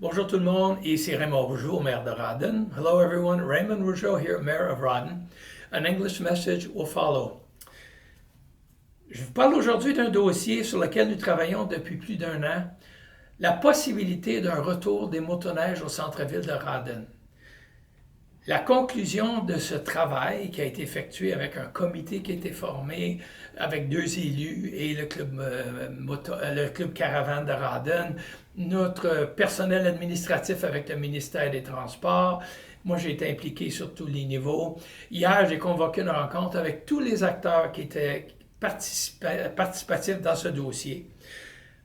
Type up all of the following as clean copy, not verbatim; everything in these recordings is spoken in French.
Bonjour tout le monde, ici Raymond Rougeau, maire de Rawdon. Hello everyone, Raymond Rougeau here, mayor of Rawdon. An English message will follow. Je vous parle aujourd'hui d'un dossier sur lequel nous travaillons depuis plus d'un an, la possibilité d'un retour des motoneiges au centre-ville de Rawdon. La conclusion de ce travail qui a été effectué avec un comité qui a été formé avec 2 élus et le club caravane de Rawdon, notre personnel administratif avec le ministère des Transports. Moi, j'ai été impliqué sur tous les niveaux. Hier, j'ai convoqué une rencontre avec tous les acteurs qui étaient participatifs dans ce dossier.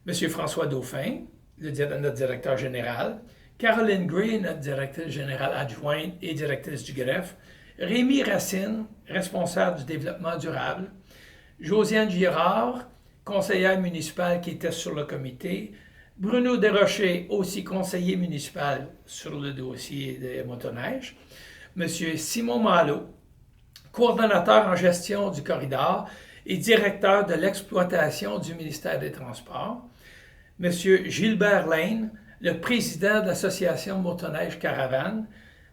Monsieur François Dauphin, notre directeur général, Caroline Gray, notre directrice générale adjointe et directrice du greffe, Rémi Racine, responsable du développement durable, Josiane Girard, conseillère municipale qui était sur le comité, Bruno Desrochers, aussi conseiller municipal sur le dossier des motoneiges, M. Simon Malo, coordonnateur en gestion du corridor et directeur de l'exploitation du ministère des Transports, M. Gilbert Lane, le président de l'association Motoneige Caravane,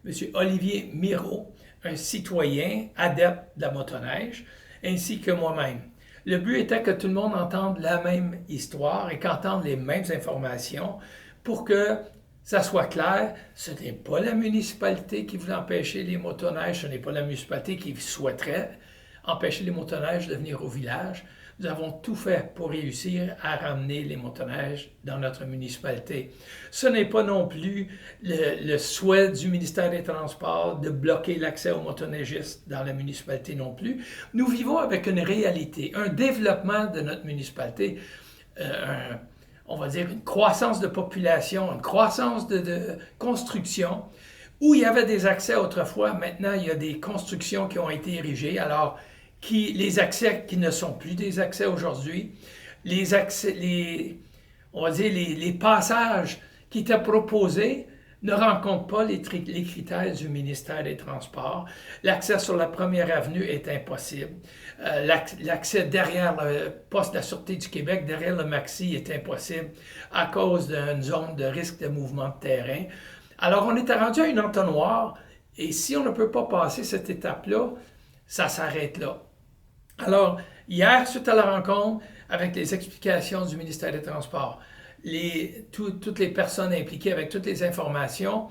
M. Olivier Mirault, un citoyen adepte de la motoneige, ainsi que moi-même. Le but était que tout le monde entende la même histoire et qu'entende les mêmes informations pour que ça soit clair. Ce n'est pas la municipalité qui voulait empêcher les motoneiges, ce n'est pas la municipalité qui souhaiterait empêcher les motoneiges de venir au village. Nous avons tout fait pour réussir à ramener les motoneiges dans notre municipalité. Ce n'est pas non plus le souhait du ministère des Transports de bloquer l'accès aux motoneigistes dans la municipalité non plus. Nous vivons avec une réalité, un développement de notre municipalité, on va dire une croissance de population, une croissance de construction. Où il y avait des accès autrefois, maintenant il y a des constructions qui ont été érigées. Alors, les accès qui ne sont plus des accès aujourd'hui, les passages qui étaient proposés ne rencontrent pas les critères du ministère des Transports. L'accès sur la première avenue est impossible. L'accès derrière le poste de la Sûreté du Québec, derrière le Maxi, est impossible à cause d'une zone de risque de mouvement de terrain. Alors, on était rendu à une entonnoir, et si on ne peut pas passer cette étape-là, ça s'arrête là. Alors, hier, suite à la rencontre, avec les explications du ministère des Transports, toutes les personnes impliquées avec toutes les informations,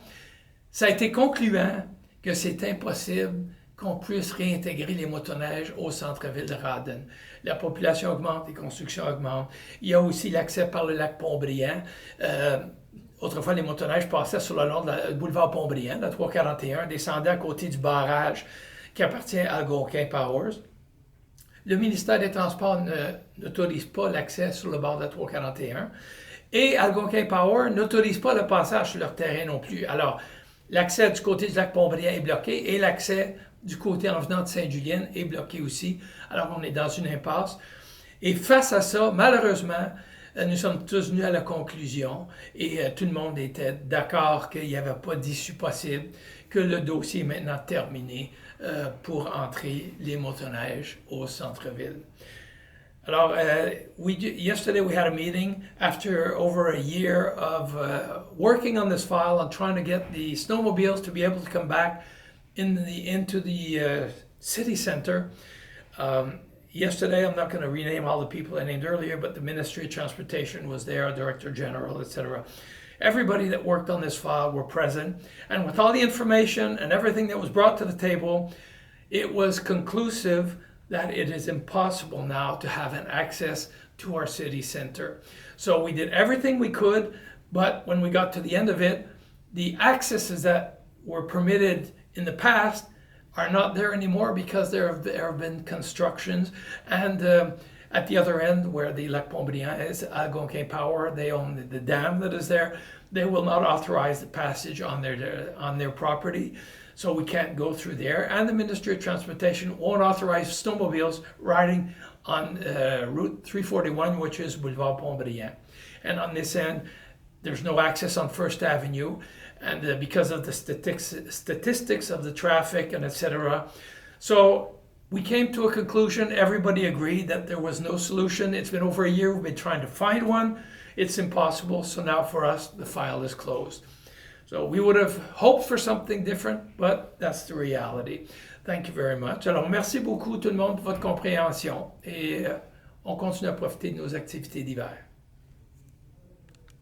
ça a été concluant que c'est impossible qu'on puisse réintégrer les motoneiges au centre-ville de Rawdon. La population augmente, les constructions augmentent. Il y a aussi l'accès par le lac Pont-Brillant. Autrefois, les motoneiges passaient sur le long du boulevard Pont-Brillant, la 341, descendaient à côté du barrage qui appartient à Algonquin Powers. Le ministère des Transports n'autorise pas l'accès sur le bord de la 341 et Algonquin Power n'autorise pas le passage sur leur terrain non plus. Alors, l'accès du côté du lac Pont-Brillant est bloqué et l'accès du côté en venant de Sainte-Julienne est bloqué aussi. Alors, on est dans une impasse. Et face à ça, malheureusement, nous sommes tous venus à la conclusion et tout le monde était d'accord qu'il n'y avait pas d'issue possible, que le dossier est maintenant terminé pour entrer les motoneiges au centre-ville. Alors, yesterday we had a meeting after over a year of working on this file and trying to get the snowmobiles to be able to come back into the city center. Yesterday, I'm not going to rename all the people I named earlier, but the Ministry of Transportation was there, Director General, etc. Everybody that worked on this file were present, and with all the information and everything that was brought to the table, it was conclusive that it is impossible now to have an access to our city center. So we did everything we could, but when we got to the end of it, the accesses that were permitted in the past are not there anymore because there have been constructions, and at the other end where the Lac Pont-Brillant is, Algonquin Power, they own the dam that is there. They will not authorize the passage on their property, so we can't go through there. And the Ministry of Transportation won't authorize snowmobiles riding on Route 341, which is Boulevard Pont-Brillant. And on this end, there's no access on First Avenue, and because of the statistics of the traffic and etc. So we came to a conclusion. Everybody agreed that there was no solution. It's been over a year. We've been trying to find one. it's impossible. So now for us, the file is closed. So we would have hoped for something different, but that's the reality. Thank you very much. Alors, merci beaucoup tout le monde pour votre compréhension et on continue à profiter de nos activités d'hiver.